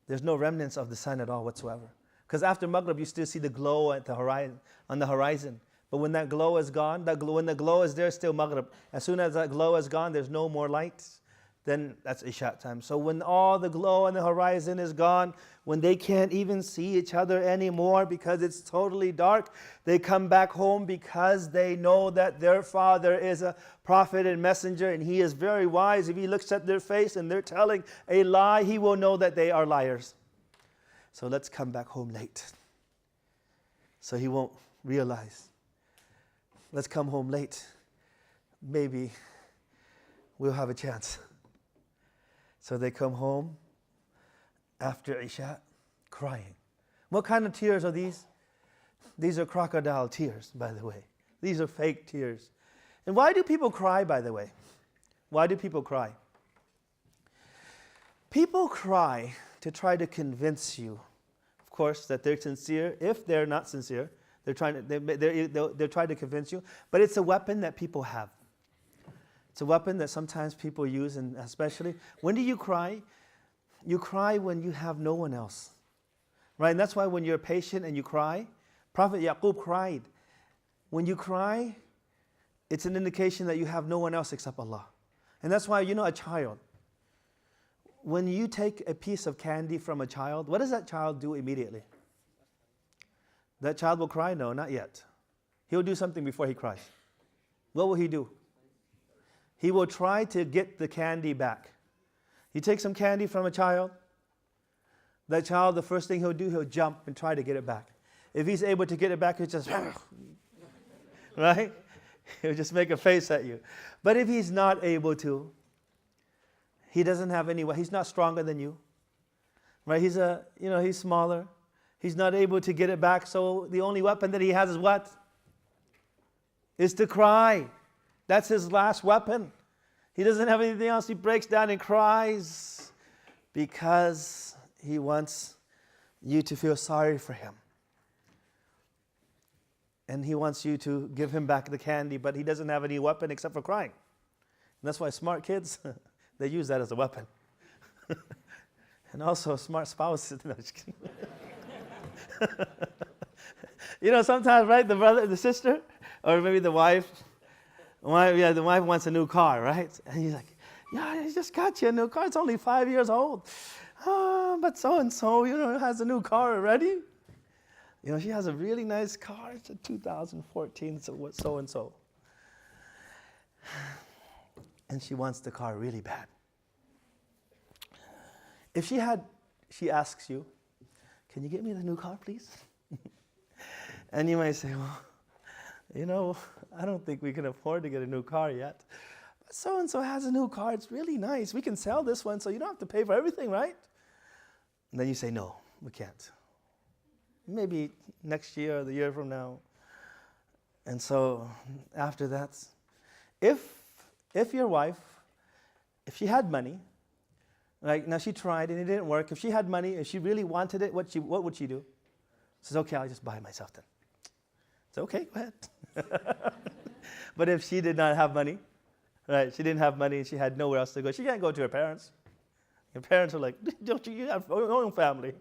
There's no remnants of the sun at all whatsoever. Because after Maghrib, you still see the glow at the horizon, on the horizon. But when that glow is gone, when the glow is there, still Maghrib. As soon as that glow is gone, there's no more light. Then that's Isha time. So when all the glow on the horizon is gone, when they can't even see each other anymore because it's totally dark, they come back home because they know that their father is a prophet and messenger and he is very wise. If he looks at their face and they're telling a lie, he will know that they are liars. So let's come back home late. So he won't realize. Let's come home late. Maybe we'll have a chance. So they come home after Isha crying. What kind of tears are these? These are crocodile tears, by the way. These are fake tears. And why do people cry, by the way? Why do people cry? People cry to try to convince you, of course, that they're sincere. If they're not sincere, they're trying to convince you. But it's a weapon that people have. It's a weapon that sometimes people use, and especially, when do you cry? You cry when you have no one else. Right? And that's why when you're patient and you cry, Prophet Yaqub cried. When you cry, it's an indication that you have no one else except Allah. And that's why, a child, when you take a piece of candy from a child, what does that child do immediately? That child will cry? No, not yet. He'll do something before he cries. What will he do? He will try to get the candy back. You take some candy from a child, that child, the first thing he'll do, he'll jump and try to get it back. If he's able to get it back, he'll just, right? He'll just make a face at you. But if he's not able to, he doesn't have any, he's not stronger than you, right? He's he's smaller. He's not able to get it back, so the only weapon that he has is what? Is to cry. That's his last weapon. He doesn't have anything else. He breaks down and cries because he wants you to feel sorry for him. and he wants you to give him back the candy, but he doesn't have any weapon except for crying. And that's why smart kids, they use that as a weapon. And also smart spouses. No, just kidding. You know, sometimes, right, the brother, the sister, or maybe the wife, the wife wants a new car, right? And he's like, yeah, I just got you a new car. It's only 5 years old. But so-and-so, you know, has a new car already. You know, she has a really nice car. It's a 2014 so-and-so. And she wants the car really bad. If she asks you, can you get me the new car, please? And you might say, well, you know, I don't think we can afford to get a new car yet. But so-and-so has a new car. It's really nice. We can sell this one so you don't have to pay for everything, right? And then you say, no, we can't. Maybe next year or the year from now. And so after that, if your wife, if she had money, right, now she tried and it didn't work. If she had money, if she really wanted it, what would she do? She says, okay, I'll just buy it myself then. It's okay, go ahead. But if she did not have money, right, she didn't have money and she had nowhere else to go, she can't go to her parents. Your parents are like, don't you have your own family?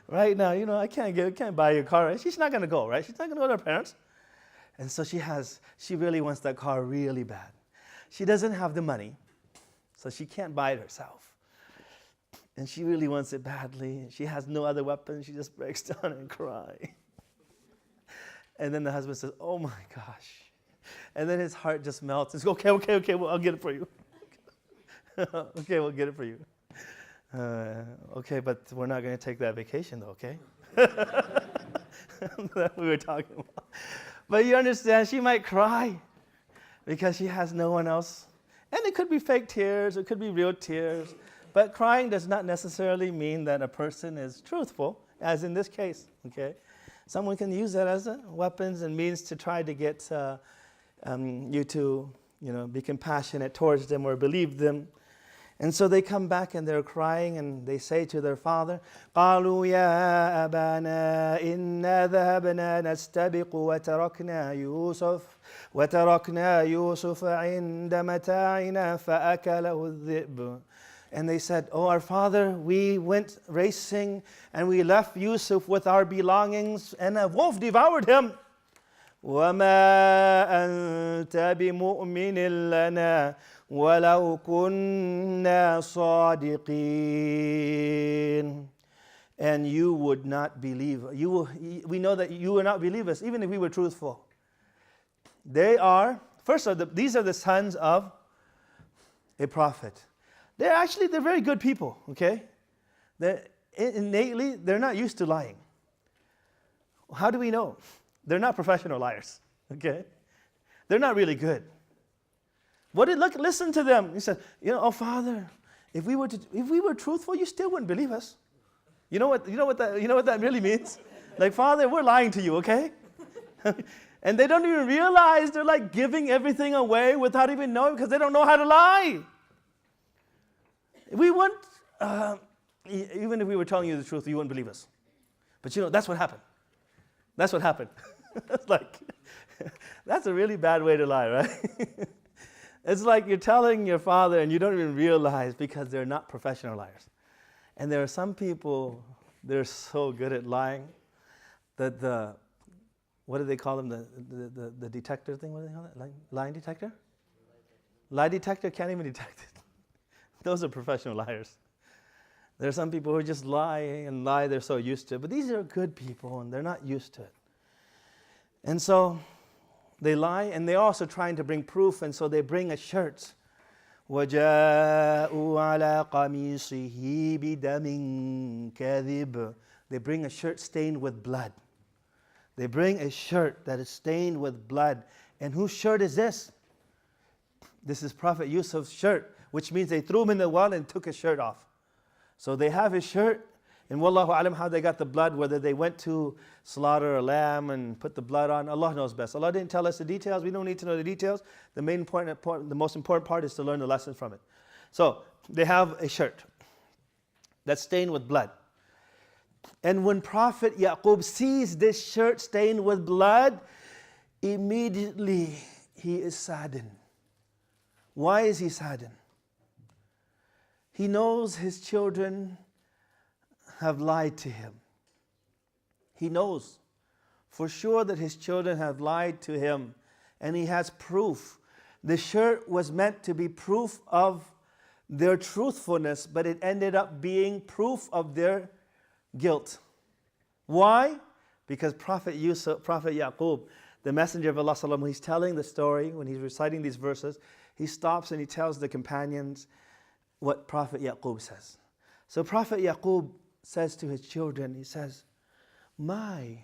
Right now, you know, I can't buy you a car. Right? She's not going to go, right? She's not going to go to her parents. And so she really wants that car really bad. She doesn't have the money, so she can't buy it herself. And she really wants it badly. She has no other weapon. She just breaks down and cries. And then the husband says, oh my gosh. And then his heart just melts. He's okay, well, I'll get it for you. Okay, we'll get it for you. Okay, but we're not going to take that vacation though, okay? That we were talking about. But you understand, she might cry because she has no one else. And it could be fake tears, it could be real tears. But crying does not necessarily mean that a person is truthful, as in this case, okay? Someone can use that as weapons and means to try to get you to, you know, be compassionate towards them or believe them. And so they come back and they're crying and they say to their father, قالوا يا أبانا إنا ذهبنا نستبق وتركنا يوسف عند متاعنا فأكله الذئب. And they said, oh, our father, we went racing and we left Yusuf with our belongings and a wolf devoured him. وَمَا أَنْتَ بِمُؤْمِنٍ لَنَا وَلَوْ كُنَّا صَادِقِينَ. And you would not believe. We know that you will not believe us, even if we were truthful. These are the sons of a prophet. They're very good people, okay? Innately, they're not used to lying. How do we know? They're not professional liars, okay? They're not really good. Listen to them. He said, you know, oh Father, if we were truthful, you still wouldn't believe us. You know what that really means? Like, Father, we're lying to you, okay? And they don't even realize they're like giving everything away without even knowing, because they don't know how to lie. Even if we were telling you the truth, you wouldn't believe us. But you know, that's what happened. That's what happened. It's like, that's a really bad way to lie, right? It's like you're telling your father and you don't even realize, because they're not professional liars. And there are some people, they're so good at lying that what do they call them? The detector thing, what do they call it? Lying detector? Lie detector can't even detect it. Those are professional liars. There are some people who just lie and lie, they're so used to it. But these are good people and they're not used to it. And so they lie, and they're also trying to bring proof, and so they bring a shirt. وَجَاءُوا عَلَىٰ قَمِيصِهِ بِدَمٍ كَذِبٍ. They bring a shirt stained with blood. They bring a shirt that is stained with blood. And whose shirt is this? This is Prophet Yusuf's shirt, which means they threw him in the well and took his shirt off. So they have his shirt, and wallahu alam how they got the blood, whether they went to slaughter a lamb and put the blood on, Allah knows best. Allah didn't tell us the details, we don't need to know the details. The most important part is to learn the lesson from it. So they have a shirt that's stained with blood. And when Prophet Yaqub sees this shirt stained with blood, Immediately he is saddened. Why is he saddened? He knows his children have lied to him. He knows for sure that his children have lied to him, and he has proof. The shirt was meant to be proof of their truthfulness, but it ended up being proof of their guilt. Why? Because Prophet Yusuf, Prophet Yaqub, the Messenger of Allah, when he's telling the story, when he's reciting these verses, he stops and he tells the companions what Prophet Yaqub says. So Prophet Yaqub says to his children, he says, "My,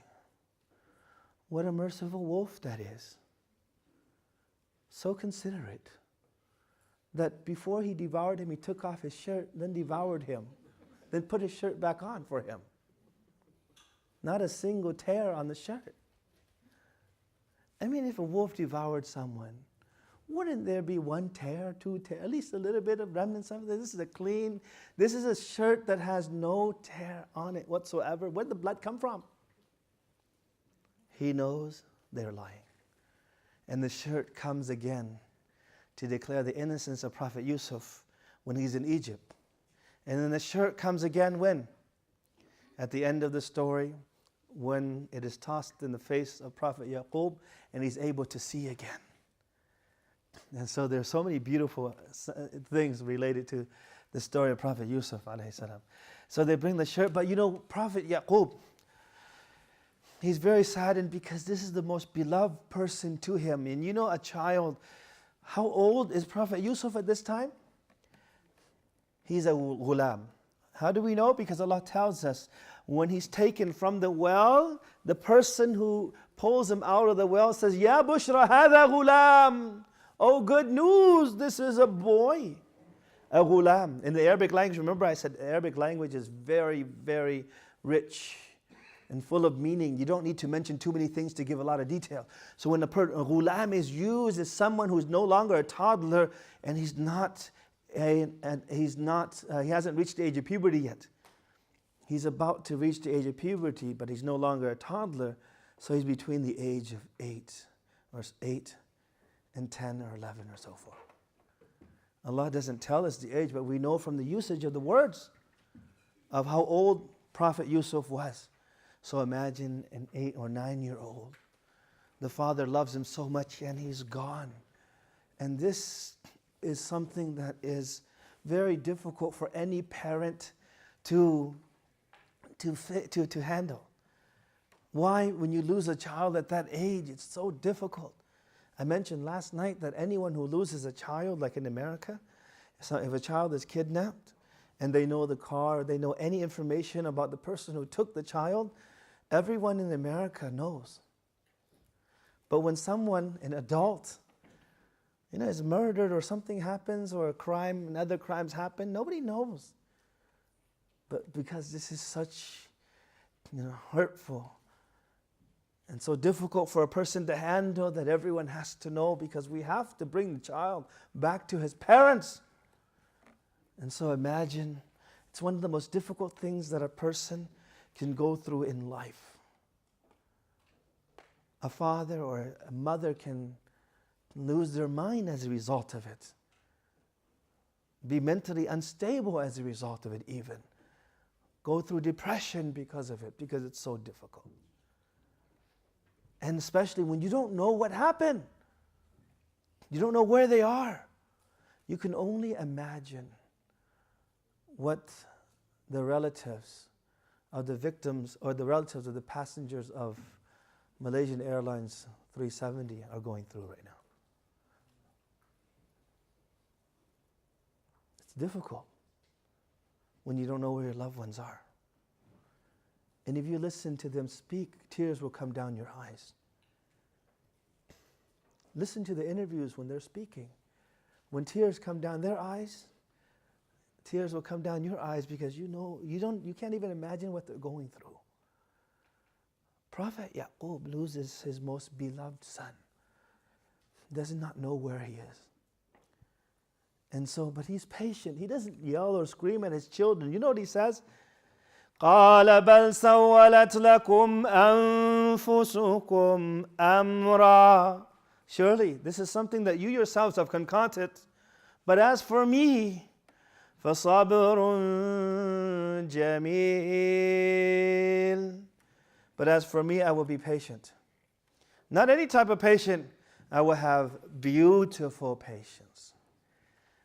what a merciful wolf that is. So considerate that before he devoured him, he took off his shirt, then devoured him, then put his shirt back on for him. Not a single tear on the shirt." I mean, if a wolf devoured someone, wouldn't there be one tear, two tear, at least a little bit of remnants of this? This is a shirt that has no tear on it whatsoever. Where'd the blood come from? He knows they're lying. And the shirt comes again to declare the innocence of Prophet Yusuf when he's in Egypt. And then the shirt comes again when? At the end of the story, when it is tossed in the face of Prophet Yaqub and he's able to see again. And so there's so many beautiful things related to the story of Prophet Yusuf alayhi salam. So they bring the shirt, but you know, Prophet Yaqub, he's very saddened because this is the most beloved person to him. And you know, a child, how old is Prophet Yusuf at this time? He's a ghulam. How do we know? Because Allah tells us when he's taken from the well, the person who pulls him out of the well says, "Ya bushra hadha ghulam." Oh, good news, this is a boy, a ghulam. In the Arabic language, remember I said Arabic language is very, very rich and full of meaning. You don't need to mention too many things to give a lot of detail. So when a ghulam is used as someone who's no longer a toddler and he hasn't reached the age of puberty yet. He's about to reach the age of puberty, but he's no longer a toddler, so he's between the age of 8 and 10 or 11 or so forth. Allah doesn't tell us the age, but we know from the usage of the words of how old Prophet Yusuf was. So imagine an 8 or 9-year-old. The father loves him so much and he's gone. And this is something that is very difficult for any parent to handle. Why? When you lose a child at that age, it's so difficult. I mentioned last night that anyone who loses a child, like in America, so if a child is kidnapped and they know the car, they know any information about the person who took the child, everyone in America knows. But when someone, an adult, is murdered or something happens or a crime and other crimes happen, nobody knows. But because this is such, hurtful and so difficult for a person to handle, that everyone has to know, because we have to bring the child back to his parents. And so imagine, it's one of the most difficult things that a person can go through in life. A father or a mother can lose their mind as a result of it, be mentally unstable as a result of it even, go through depression because of it, because it's so difficult. And especially when you don't know what happened, you don't know where they are. You can only imagine what the relatives of the victims or the relatives of the passengers of Malaysian Airlines 370 are going through right now. It's difficult when you don't know where your loved ones are. And if you listen to them speak, tears will come down your eyes. Listen to the interviews when they're speaking. When tears come down their eyes, tears will come down your eyes, because you can't even imagine what they're going through. Prophet Yaqub loses his most beloved son. Does not know where he is. And so, but he's patient. He doesn't yell or scream at his children. You know what he says? قال بل سولت لكم أنفسكم أمرا. Surely this is something that you yourselves have concocted. But as for me, فصبر جميل. But as for me, I will be patient. Not any type of patient. I will have beautiful patience.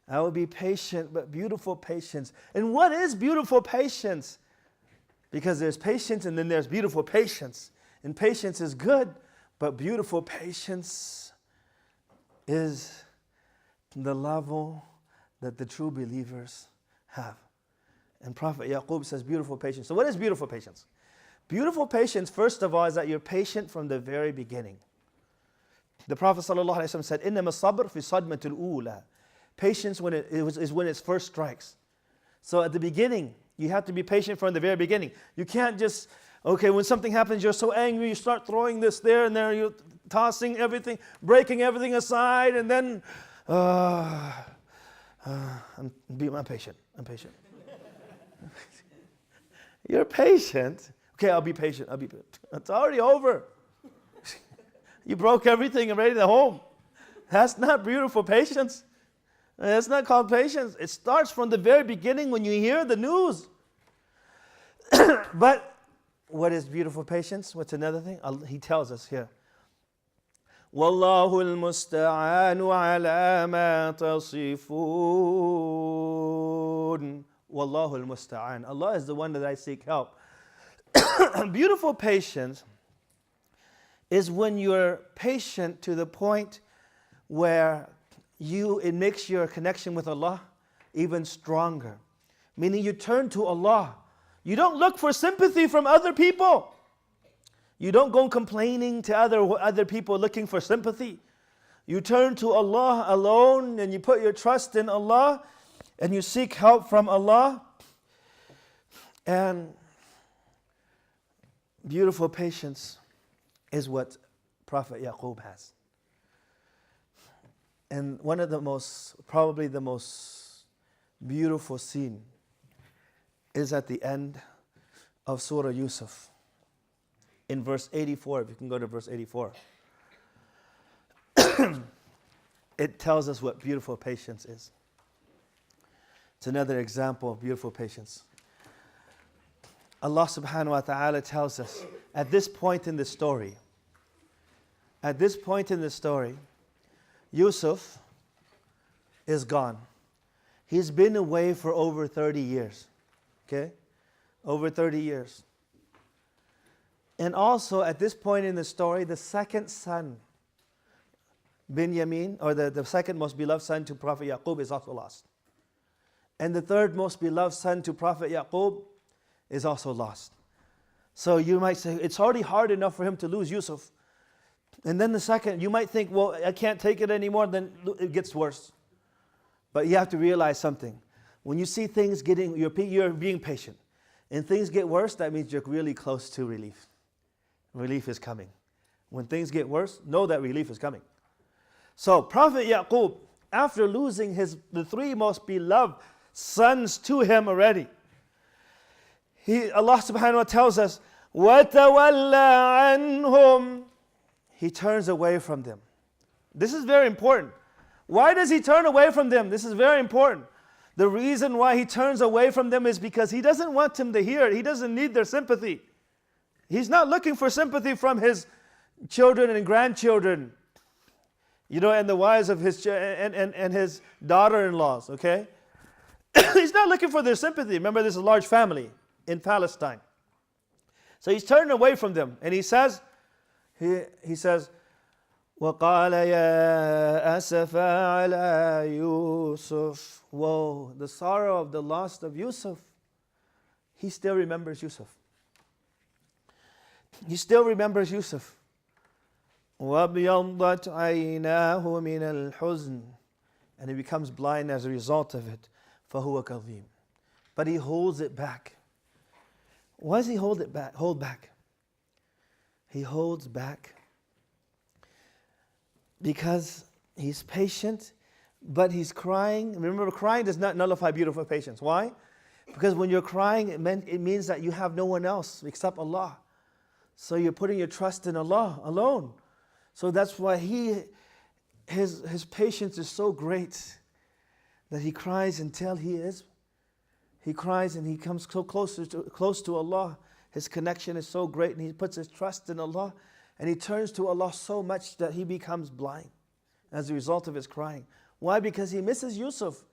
I will be patient, but beautiful patience. And what is beautiful patience? Because there's patience and then there's beautiful patience. And patience is good, but beautiful patience is the level that the true believers have. And Prophet Yaqub says beautiful patience. So what is beautiful patience? Beautiful patience, first of all, is that you're patient from the very beginning. The Prophet ﷺ said, إِنَّمَا الصَّبْرُ فِي صَدْمَةِ الْأُولَى. Patience is when it first strikes. So at the beginning, you have to be patient from the very beginning. You can't just, okay, when something happens, you're so angry, you start throwing this there and there, you're tossing everything, breaking everything aside, and then, I'm patient. I'm patient. You're patient. Okay, I'll be patient. It's already over. You broke everything and ready to home. That's not beautiful patience. That's not called patience. It starts from the very beginning when you hear the news. But what is beautiful patience? What's another thing? He tells us here. وَاللَّهُ الْمُسْتَعَانُ عَلَى مَا تَصِفُونَ. وَاللَّهُ الْمُسْتَعَانُ. Allah is the one that I seek help. Beautiful patience is when you're patient to the point where it makes your connection with Allah even stronger. Meaning you turn to Allah. You don't look for sympathy from other people. You don't go complaining to other people looking for sympathy. You turn to Allah alone and you put your trust in Allah and you seek help from Allah. And beautiful patience is what Prophet Yaqub has. And one of probably the most beautiful scene is at the end of Surah Yusuf. In verse 84, if you can go to verse 84. It tells us what beautiful patience is. It's another example of beautiful patience. Allah subhanahu wa ta'ala tells us at this point in the story, Yusuf is gone. He's been away for over 30 years. Okay? Over 30 years. And also at this point in the story, the second son, Binyamin, or the second most beloved son to Prophet Yaqub, is also lost. And the third most beloved son to Prophet Yaqub is also lost. So you might say, it's already hard enough for him to lose Yusuf. And then the second, you might think, well, I can't take it anymore, then it gets worse. But you have to realize something. When you see things you're being patient, and things get worse, that means you're really close to relief. Relief is coming. When things get worse, know that relief is coming. So Prophet Yaqub, after losing the three most beloved sons to him already, Allah subhanahu wa ta'ala tells us, وَتَوَلَّى عَنْهُمْ. He turns away from them. This is very important. Why does he turn away from them? This is very important. The reason why he turns away from them is because he doesn't want them to hear it. He doesn't need their sympathy. He's not looking for sympathy from his children and grandchildren, and the wives of his and his daughter-in-laws, okay? He's not looking for their sympathy. Remember, there's a large family in Palestine. So he's turning away from them, and he says, وَقَالَ يَا أَسَفَا عَلَى يُوسُف. Whoa, the sorrow of the loss of Yusuf. He still remembers Yusuf. He still remembers Yusuf. وَابْيَضَّتْ عَيْنَاهُ مِنَ الْحُزْنِ. And he becomes blind as a result of it. فَهُوَ كَظِيمٌ. But he holds it back. Why does he hold back? He holds back because he's patient, but he's crying. Remember, crying does not nullify beautiful patience. Why? Because when you're crying, it means that you have no one else except Allah. So you're putting your trust in Allah alone. So that's why his patience is so great that he cries until he cries and he comes so close to Allah. His connection is so great and he puts his trust in Allah and he turns to Allah so much that he becomes blind as a result of his crying. Why? Because he misses Yusuf.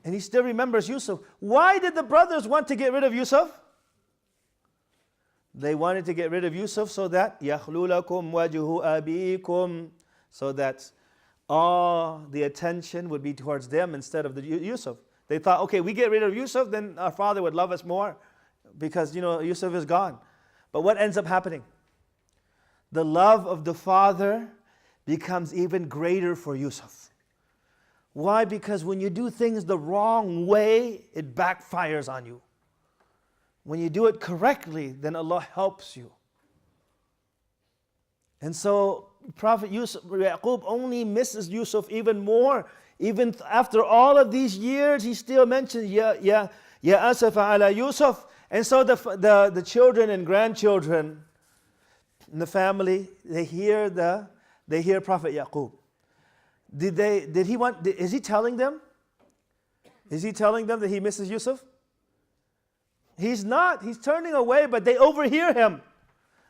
And he still remembers Yusuf. Why did the brothers want to get rid of Yusuf? They wanted to get rid of Yusuf so that يَخْلُ لَكُمْ وَجْهُ أَبِيكُمْ, so that all the attention would be towards them instead of Yusuf. They thought, okay, we get rid of Yusuf, then our father would love us more because, Yusuf is gone. But what ends up happening? The love of the father becomes even greater for Yusuf. Why? Because when you do things the wrong way, it backfires on you. When you do it correctly, then Allah helps you. And so Prophet Yaqub only misses Yusuf even more. Even after all of these years, he still mentions, Ya asafa ala Yusuf. And so the children and grandchildren in the family, they hear Prophet Yaqub. Is he telling them? Is he telling them that he misses Yusuf? He's not. He's turning away, but they overhear him.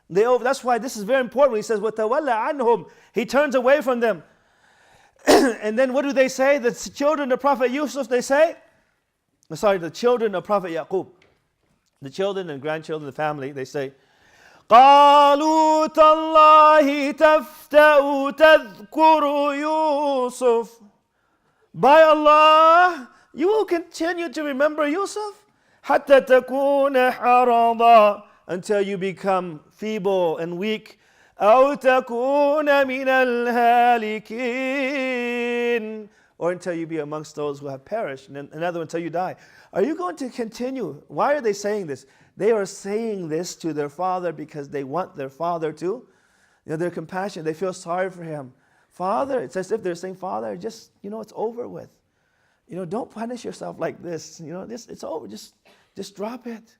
That's why this is very important. He says, وَتَوَلَّ عَنْهُمْ. He turns away from them. And then what do they say? The children of Prophet Yusuf, the children of Prophet Yaqub. The children and grandchildren of the family, they say, قالوا تالله تفتأ تذكر يوسف. By Allah, you will continue to remember Yusuf حتى تكون حرضا, until you become feeble and weak. أو تكون من الهالكين, or until you be amongst those who have perished. And another until you die. Are you going to continue? Why are they saying this? They are saying this to their father because they want their father to, they're compassionate. They feel sorry for him. Father, it's as if they're saying, Father, just, it's over with. Don't punish yourself like this. It's over. Just drop it.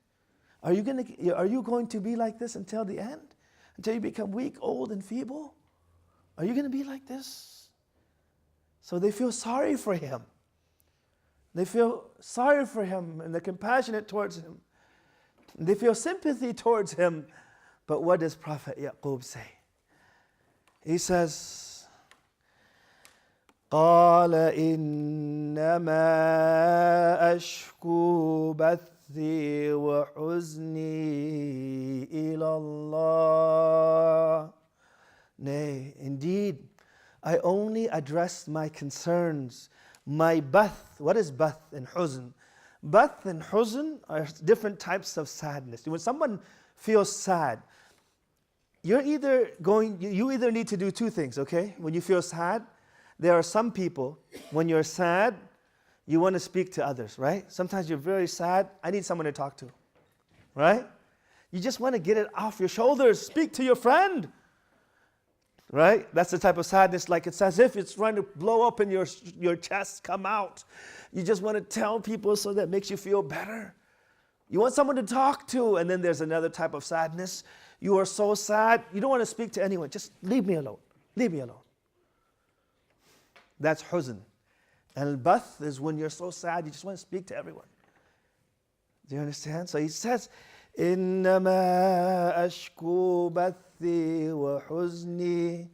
Are you going to be like this until the end? Until you become weak, old, and feeble? Are you going to be like this? So they feel sorry for him. They feel sorry for him and they're compassionate towards him. They feel sympathy towards him. But what does Prophet Yaqub say? He says, قال إنما أشكو بثي وحزني إلى الله. Nay, indeed, I only address my concerns, my bath. What is bath and huzn? Bath and huzn are different types of sadness. When someone feels sad, you either need to do two things, okay? When you feel sad, there are some people, when you're sad, you want to speak to others, right? Sometimes you're very sad, I need someone to talk to, right? You just want to get it off your shoulders, speak to your friend, right? That's the type of sadness, like it's as if it's trying to blow up in your chest, come out. You just want to tell people so that makes you feel better. You want someone to talk to, and then there's another type of sadness. You are so sad, you don't want to speak to anyone. Just leave me alone. Leave me alone. That's huzn. And al-bath is when you're so sad, you just want to speak to everyone. Do you understand? So he says, إِنَّمَا أَشْكُو بَثِّي وَحُزْنِي.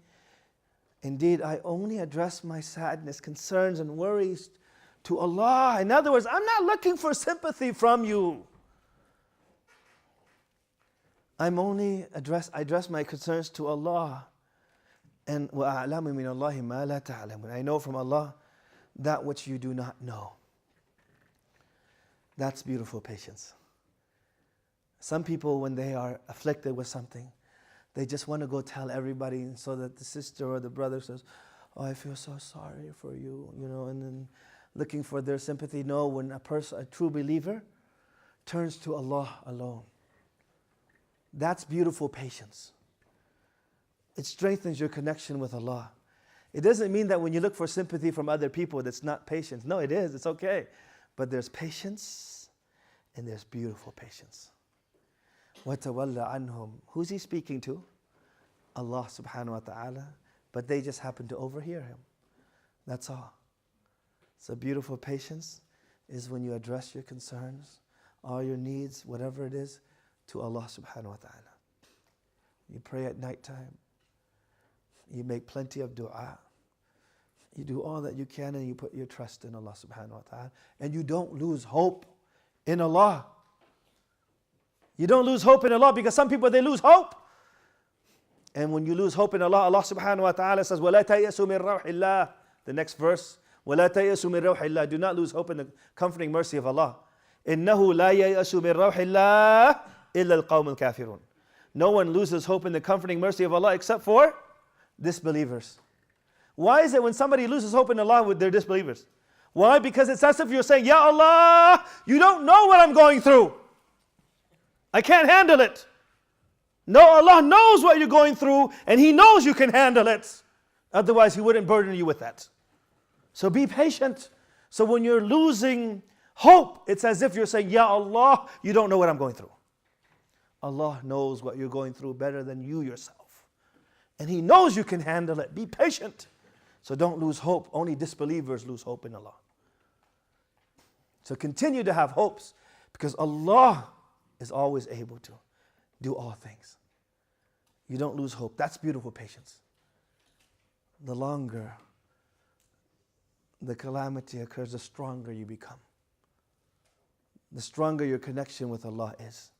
Indeed, I only address my sadness, concerns, and worries to Allah. In other words, I'm not looking for sympathy from you. I address my concerns to Allah. And وَأَعْلَمُ مِنَ اللَّهِ مَا لَا تَعْلَمُونَ. I know from Allah that which you do not know. That's beautiful patience. Some people, when they are afflicted with something, they just want to go tell everybody so that the sister or the brother says, oh, I feel so sorry for you, and then looking for their sympathy. No, when a true believer, turns to Allah alone. That's beautiful patience. It strengthens your connection with Allah. It doesn't mean that when you look for sympathy from other people, that's not patience. No, it is. It's okay. But there's patience And there's beautiful patience. وَتَوَلَّ عَنْهُمْ. Who's he speaking to? Allah subhanahu wa ta'ala. But they just happen to overhear him. That's all. So beautiful patience is when you address your concerns, all your needs, whatever it is, to Allah subhanahu wa ta'ala. You pray at nighttime. You make plenty of dua. You do all that you can and you put your trust in Allah subhanahu wa ta'ala. And you don't lose hope in Allah. You don't lose hope in Allah, because some people, they lose hope. And when you lose hope in Allah, Allah subhanahu wa ta'ala says, وَلَا تَيَأْسُوا مِن رَوْحِ اللَّهِ. The next verse, وَلَا تَيَأْسُوا مِن رَوْحِ اللَّهِ. Do not lose hope in the comforting mercy of Allah. إِنَّهُ لَا يَيْأَسُ مِن رَوْحِ اللَّهِ إِلَّا الْقَوْمُ الْكَافِرُونَ. No one loses hope in the comforting mercy of Allah except for disbelievers. Why is it when somebody loses hope in Allah, they're disbelievers? Why? Because it's as if you're saying, Ya Allah, you don't know what I'm going through. I can't handle it. No, Allah knows what you're going through, and He knows you can handle it. Otherwise, He wouldn't burden you with that. So be patient. So when you're losing hope, it's as if you're saying, Ya Allah, you don't know what I'm going through. Allah knows what you're going through better than you yourself. And He knows you can handle it. Be patient. So don't lose hope. Only disbelievers lose hope in Allah. So continue to have hopes, because Allah is always able to do all things. You don't lose hope. That's beautiful patience. The longer the calamity occurs, the stronger you become. The stronger your connection with Allah is.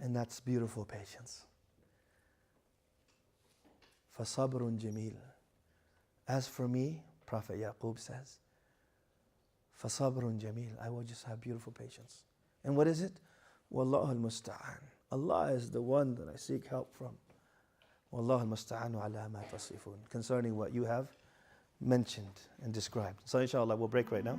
And that's beautiful patience. فَصَبْرٌ جَمِيلٌ. As for me, Prophet Yaqub says, فَصَبْرٌ جَمِيلٌ. I will just have beautiful patience. And what is it? وَاللَّهُ الْمُسْتَعَانُ. Allah is the one that I seek help from. وَاللَّهُ الْمُسْتَعَانُ عَلَى مَا تَصِفُونَ. Concerning what you have mentioned and described. So inshallah, we'll break right now.